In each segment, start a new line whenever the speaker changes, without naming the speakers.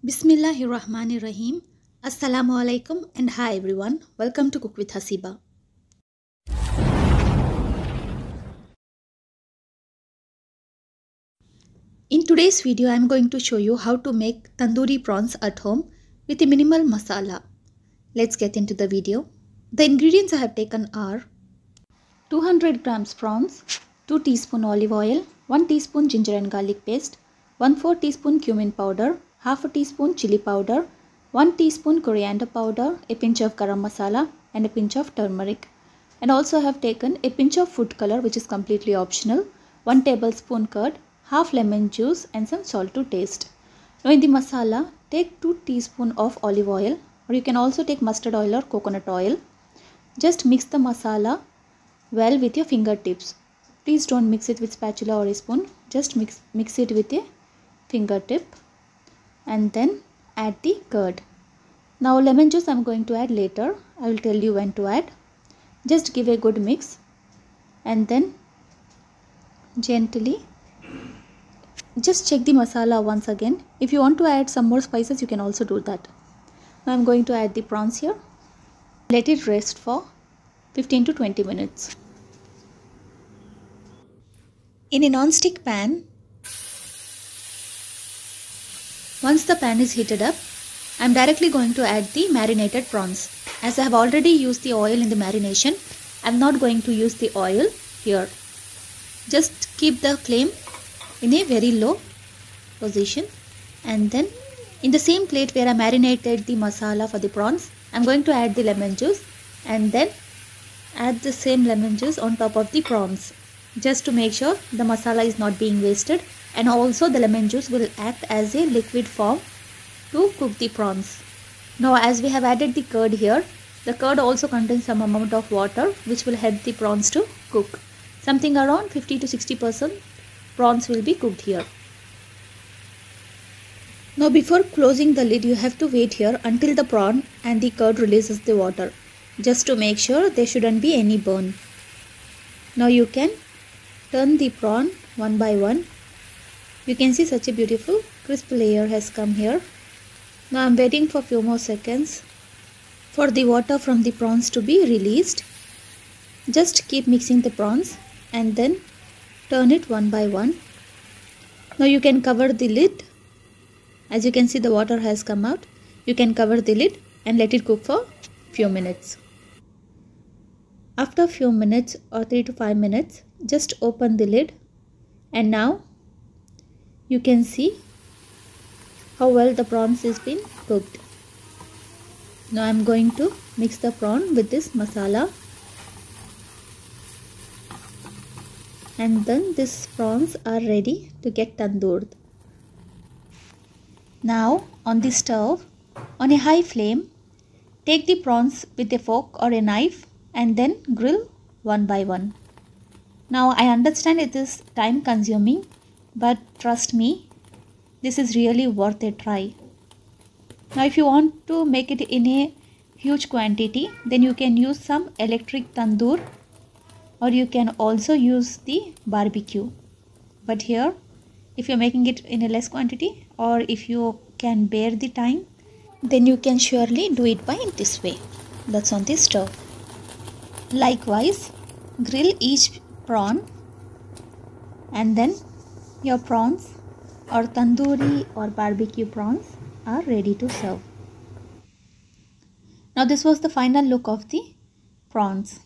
Bismillahirrahmanirrahim. Assalamu alaikum and hi everyone. Welcome to Cook with Hasiba. In today's video, I am going to show you how to make tandoori prawns at home with a minimal masala. Let's get into the video. The ingredients I have taken are 200 grams prawns, 2 teaspoon olive oil, 1 teaspoon ginger and garlic paste, 1/4 teaspoon cumin powder, half a teaspoon chili powder, 1 teaspoon coriander powder, a pinch of garam masala and a pinch of turmeric. And also I have taken a pinch of food color which is completely optional, 1 tablespoon curd, half lemon juice and some salt to taste. Now in the masala, take 2 teaspoon of olive oil, or you can also take mustard oil or coconut oil. Just mix the masala well with your fingertips. Please don't mix it with spatula or a spoon, just mix it with a fingertip. And then add the curd. Now lemon juice I am going to add later. I will tell you when to add. Just give a good mix and then gently just check the masala once again. If you want to add some more spices, you can also do that. Now I am going to add the prawns here. Let it rest for 15 to 20 minutes. In a non-stick pan, once the pan is heated up, I am directly going to add the marinated prawns. As I have already used the oil in the marination, I am not going to use the oil here. Just keep the flame in a very low position, and then in the same plate where I marinated the masala for the prawns, I am going to add the lemon juice and then add the same lemon juice on top of the prawns, just to make sure the masala is not being wasted, and also the lemon juice will act as a liquid form to cook the prawns. Now as we have added the curd here, the curd also contains some amount of water which will help the prawns to cook. Something around 50 to 60% prawns will be cooked here. Now before closing the lid, you have to wait here until the prawn and the curd releases the water, just to make sure there shouldn't be any burn. Now you can turn the prawn one by one. You can see such a beautiful crisp layer has come here. Now I am waiting for a few more seconds for the water from the prawns to be released. Just keep mixing the prawns and then turn it one by one. Now you can cover the lid. As you can see, the water has come out. You can cover the lid and let it cook for few minutes. After a few minutes or 3 to 5 minutes, just open the lid, and now you can see how well the prawns has been cooked. Now I am going to mix the prawn with this masala, and then these prawns are ready to get tandoored. Now on the stove, on a high flame, take the prawns with a fork or a knife and then grill one by one. Now I understand it is time consuming, but trust me, this is really worth a try. Now if you want to make it in a huge quantity, then you can use some electric tandoor, or you can also use the barbecue. But here, if you're making it in a less quantity, or if you can bear the time, then you can surely do it by this way. That's on the stove. Likewise, grill each prawn, and then your prawns or tandoori or barbecue prawns are ready to serve. Now this was the final look of the prawns.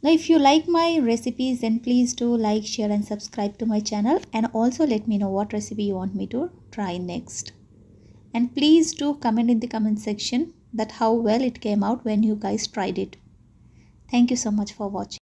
Now if you like my recipes, then please do like, share and subscribe to my channel, and also let me know what recipe you want me to try next. And please do comment in the comment section that how well it came out when you guys tried it. Thank you so much for watching.